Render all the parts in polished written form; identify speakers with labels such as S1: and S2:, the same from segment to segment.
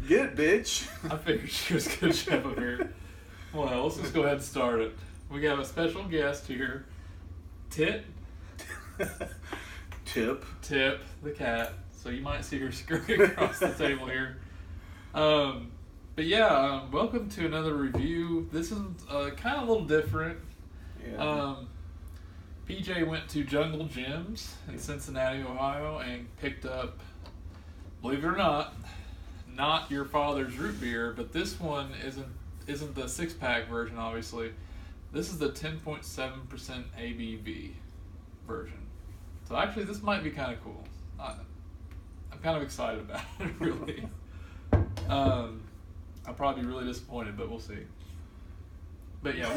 S1: Get it, bitch.
S2: I figured she was going to jump up here. Well, let's just go ahead and start it. We got a special guest here. Tip the cat. So you might see her scurry across the table here. But yeah, welcome to another review. This is kind of a little different.
S1: Yeah.
S2: PJ went to Jungle Gyms in Cincinnati, Ohio, and picked up, believe it or not your father's root beer, but this one isn't the 6-pack version, obviously. This is the 10.7% ABV version. So actually, this might be kind of cool. I'm kind of excited about it, really. I'll probably be really disappointed, but we'll see. But yeah,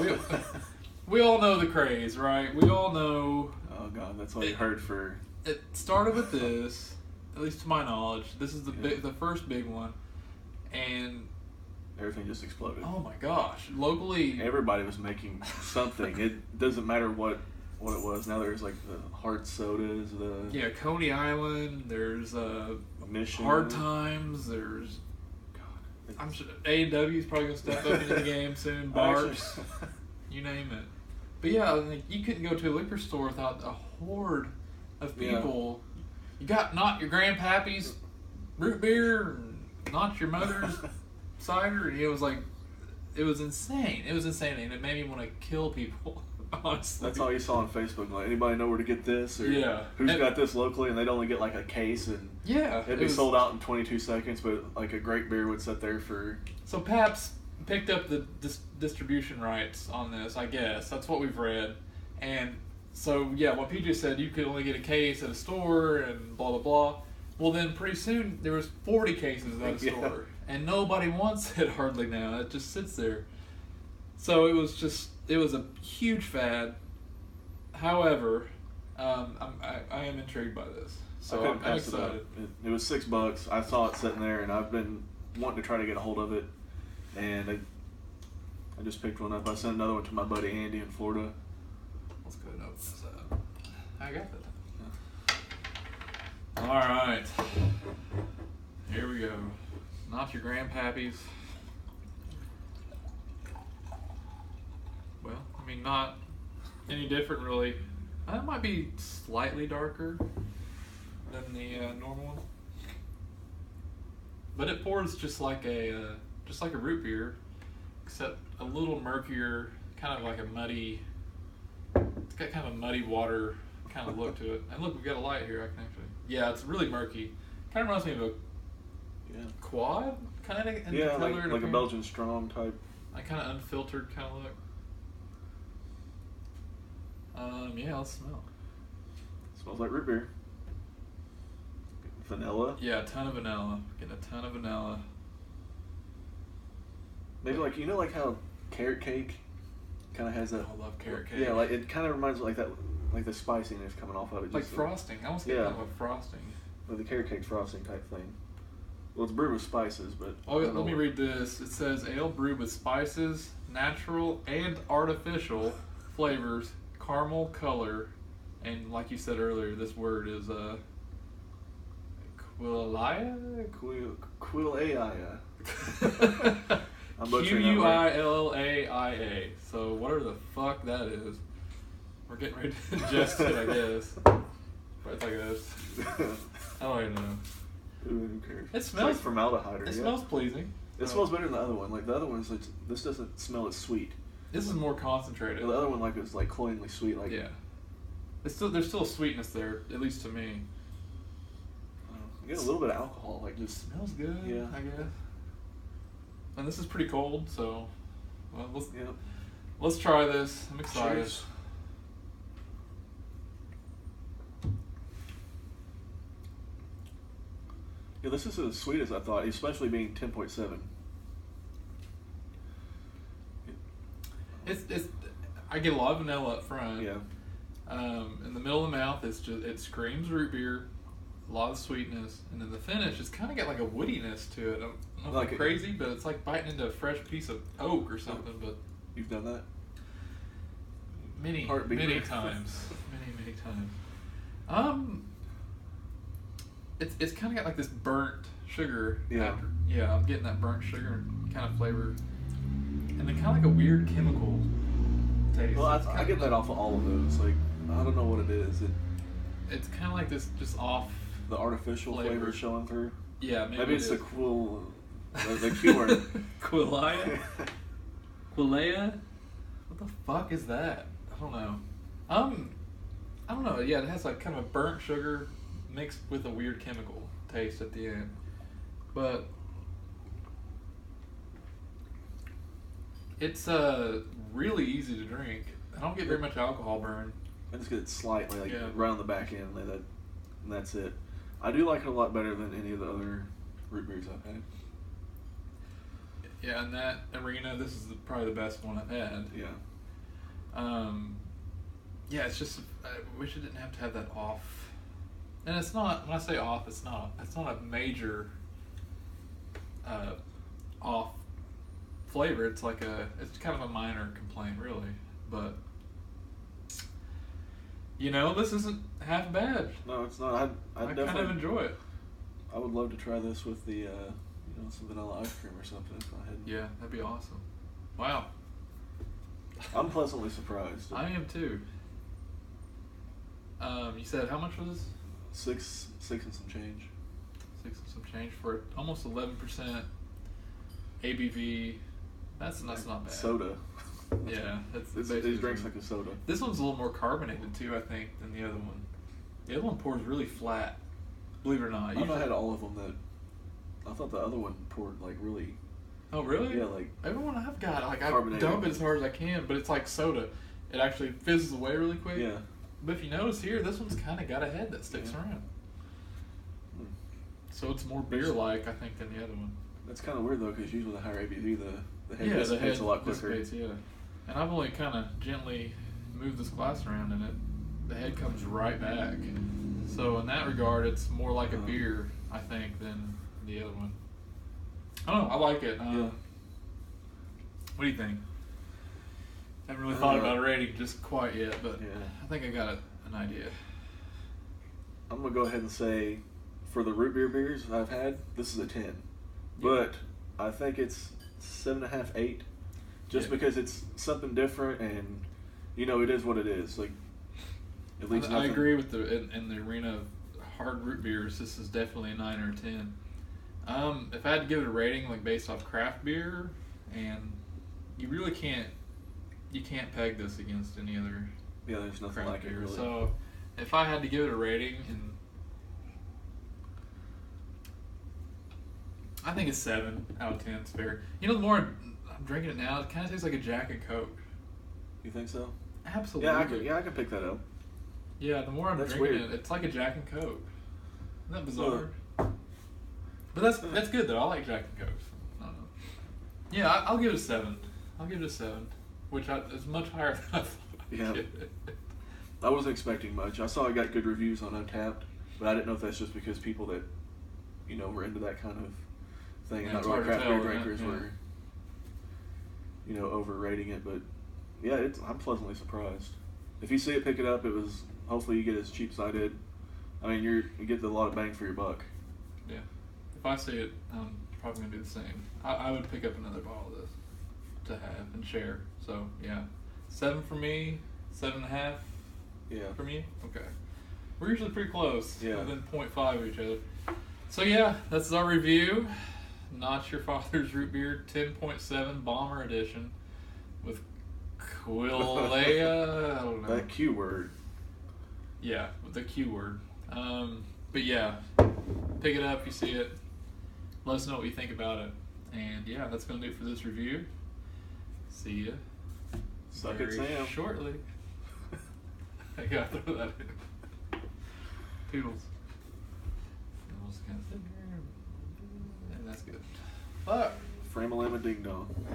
S2: we all know the craze, right? We all know.
S1: Oh God, that's all you heard for.
S2: It started with this, at least to my knowledge. This is the first big one, and
S1: everything just exploded.
S2: Oh my gosh! Locally,
S1: everybody was making something. It doesn't matter what it was. Now there's like the hard sodas,
S2: Coney Island. There's
S1: Mission.
S2: Hard Times. There's I'm sure A&W is probably gonna step up into the game soon. Bars, you name it. But yeah, like, you couldn't go to a liquor store without a horde of people. Yeah. You got not your grandpappy's root beer, and not your mother's cider. And it was insane. It was insane, and it made me want to kill people. Honestly,
S1: that's all you saw on Facebook. Like, anybody know where to get this? Or who's got this locally? And they'd only get like a case, and it'd be sold out in 22 seconds. But like a great beer would sit there for.
S2: So Pabst picked up the distribution rights on this. I guess that's what we've read, and so yeah, what PJ said, you could only get a case at a store, and blah blah blah. Well, then pretty soon there was 40 cases at a store, and nobody wants it hardly now. It just sits there. So it was a huge fad. However, I am intrigued by this. So I'm excited.
S1: It was $6. I saw it sitting there, and I've been wanting to try to get a hold of it. And I just picked one up. I sent another one to my buddy Andy in Florida.
S2: Let's go ahead and open this up. I got that. Yeah. All right. Here we go. Not your grandpappy's. Well, I mean, not any different really. It might be slightly darker than the normal one, but it pours just like a root beer, except a little murkier, kind of like a muddy. It's got kind of a muddy water kind of look to it. And look, we've got a light here. I can actually. Yeah, it's really murky. Kind of reminds me of a quad kind of.
S1: Yeah, like a Belgian Strong type.
S2: Like kind of unfiltered kind of look. Let's smell.
S1: Smells like root beer. Vanilla.
S2: Yeah, a ton of vanilla. Getting a ton of vanilla.
S1: Maybe like how carrot cake kind of has that.
S2: I love carrot cake.
S1: Yeah, like it kind of reminds me like that, like the spiciness coming off of it.
S2: Like frosting. I almost get that with frosting.
S1: Like the carrot cake frosting type thing. Well, it's brewed with spices, but.
S2: Oh, let me read this. It says ale brewed with spices, natural and artificial flavors, caramel color, and like you said earlier, this word is Quillaya?
S1: Quillaya.
S2: Quillaya. So whatever the fuck that is, we're getting ready to ingest it, I guess. Right like this. I don't even know.
S1: Who cares?
S2: It smells
S1: like formaldehyde.
S2: It smells pleasing.
S1: It smells better than the other one. Like the other one is like, this doesn't smell as sweet.
S2: This is more concentrated.
S1: The other one is like cloyingly sweet. Like
S2: there's still a sweetness there, at least to me.
S1: You get a little bit of alcohol. Like
S2: it smells good.
S1: Yeah,
S2: I guess. And this is pretty cold, so let's try this. I'm excited.
S1: Cheers. Yeah, this is as sweet as I thought, especially being 10.7.
S2: It's I get a lot of vanilla up front.
S1: Yeah.
S2: In the middle of the mouth, it screams root beer, a lot of sweetness, and then the finish, it's kind of got like a woodiness to it. I don't know if I'm crazy, but it's like biting into a fresh piece of oak or something. But
S1: you've done that
S2: many times. It's kind of got like this burnt sugar.
S1: Yeah.
S2: Yeah, I'm getting that burnt sugar kind of flavor, and then kind of like a weird chemical taste.
S1: Well, I get that off of all of those. Like, I don't know what it is.
S2: It's kind of like this just off.
S1: The artificial flavor showing through.
S2: Yeah,
S1: maybe it's the the Q word.
S2: Quilea? Quilea? What the fuck is that? I don't know. I don't know. Yeah, it has like kind of a burnt sugar mixed with a weird chemical taste at the end. But it's really easy to drink. I don't get very much alcohol burn.
S1: I just get it slightly right on the back end, and that's it. I do like it a lot better than any of the other root beers I've had.
S2: Yeah, and that Arena, this is probably the best one I've had.
S1: Yeah.
S2: Yeah, it's just I wish it didn't have to have that off. And it's not, when I say off, it's not a major off flavor. It's like it's kind of a minor complaint, really. But this isn't half bad.
S1: No, it's not. I definitely
S2: kind of enjoy it.
S1: I would love to try this with the some vanilla ice cream or something.
S2: Yeah, that'd be awesome. Wow.
S1: I'm pleasantly surprised.
S2: I am too. You said how much was this?
S1: Six and some change.
S2: 6 and some change for almost 11% ABV. That's not bad.
S1: Soda.
S2: Yeah,
S1: it drinks like a soda.
S2: This one's a little more carbonated too, I think, than the other one. The other one pours really flat. Believe it or not.
S1: I've had all of them I thought the other one poured like really.
S2: Oh really?
S1: Yeah, like
S2: everyone I've got, like I dump it as hard as I can, but it's like soda. It actually fizzles away really quick.
S1: Yeah.
S2: But if you notice here, this one's kind of got a head that sticks around. So it's more beer-like, I think, than the other one.
S1: That's kind of weird though, because usually the higher ABV, the head dissipates a lot quicker.
S2: Yeah. And I've only kind of gently moved this glass around, and the head comes right back. So in that regard, it's more like a beer, I think, than the other one. I don't know. I like it. What do you think? Haven't really thought about a rating just quite yet, but I think I got an idea.
S1: I'm gonna go ahead and say, for the root beer beers I've had, this is a 10. But I think it's 7.5, 8, just because it's something different, and it is what it is. Like, at least
S2: I agree with in the arena of hard root beers, this is definitely a 9 or a 10. If I had to give it a rating, like based off craft beer, and you really can't peg this against any other.
S1: Yeah, there's nothing like it really.
S2: So, if I had to give it a rating, and I think it's 7 out of 10. It's fair. The more I'm drinking it now, it kind of tastes like a Jack and Coke.
S1: You think so?
S2: Absolutely.
S1: Yeah, I can pick that up.
S2: Yeah, the more I'm drinking it, it's like a Jack and Coke. Isn't that bizarre? But that's good though. I like Jack and Coke. I don't know. Yeah, I'll give it a 7. I'll give it a 7, which is much higher than I thought.
S1: Yeah. I wasn't expecting much. I saw I got good reviews on Untappd, but I didn't know if that's just because people that were into that kind of thing, and not really craft beer drinkers were overrating it. But yeah, I'm pleasantly surprised. If you see it, pick it up. Hopefully you get it as cheap as I did. I mean, you get a lot of bang for your buck.
S2: Yeah. If I see it, I'm probably gonna do the same. I would pick up another bottle of this to have and share. So yeah, 7 for me, 7.5.
S1: Yeah.
S2: From you? Okay. We're usually pretty close.
S1: Yeah.
S2: Within 0.5 of each other. So yeah, that's our review. Not Your Father's Root Beer 10.7 Bomber Edition with Quilea. I don't know.
S1: That Q word.
S2: Yeah, with the Q word. But yeah, pick it up if you see it. Let us know what you think about it. And yeah, that's going to do it for this review. See ya.
S1: Suck it, Sam.
S2: Shortly. I gotta throw that in. Toodles. And that's good. Fuck.
S1: Framalama Ding Dong. I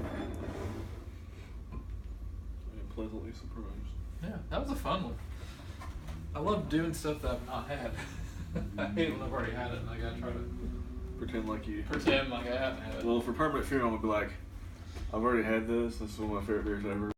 S1: am pleasantly surprised.
S2: Yeah, that was a fun one. I love doing stuff that I've not had. I hate it when I've already had it and I gotta try to
S1: pretend like
S2: I haven't had it.
S1: Well, for Permanent Funeral, I'd be like, I've already had this. This is one of my favorite beers ever.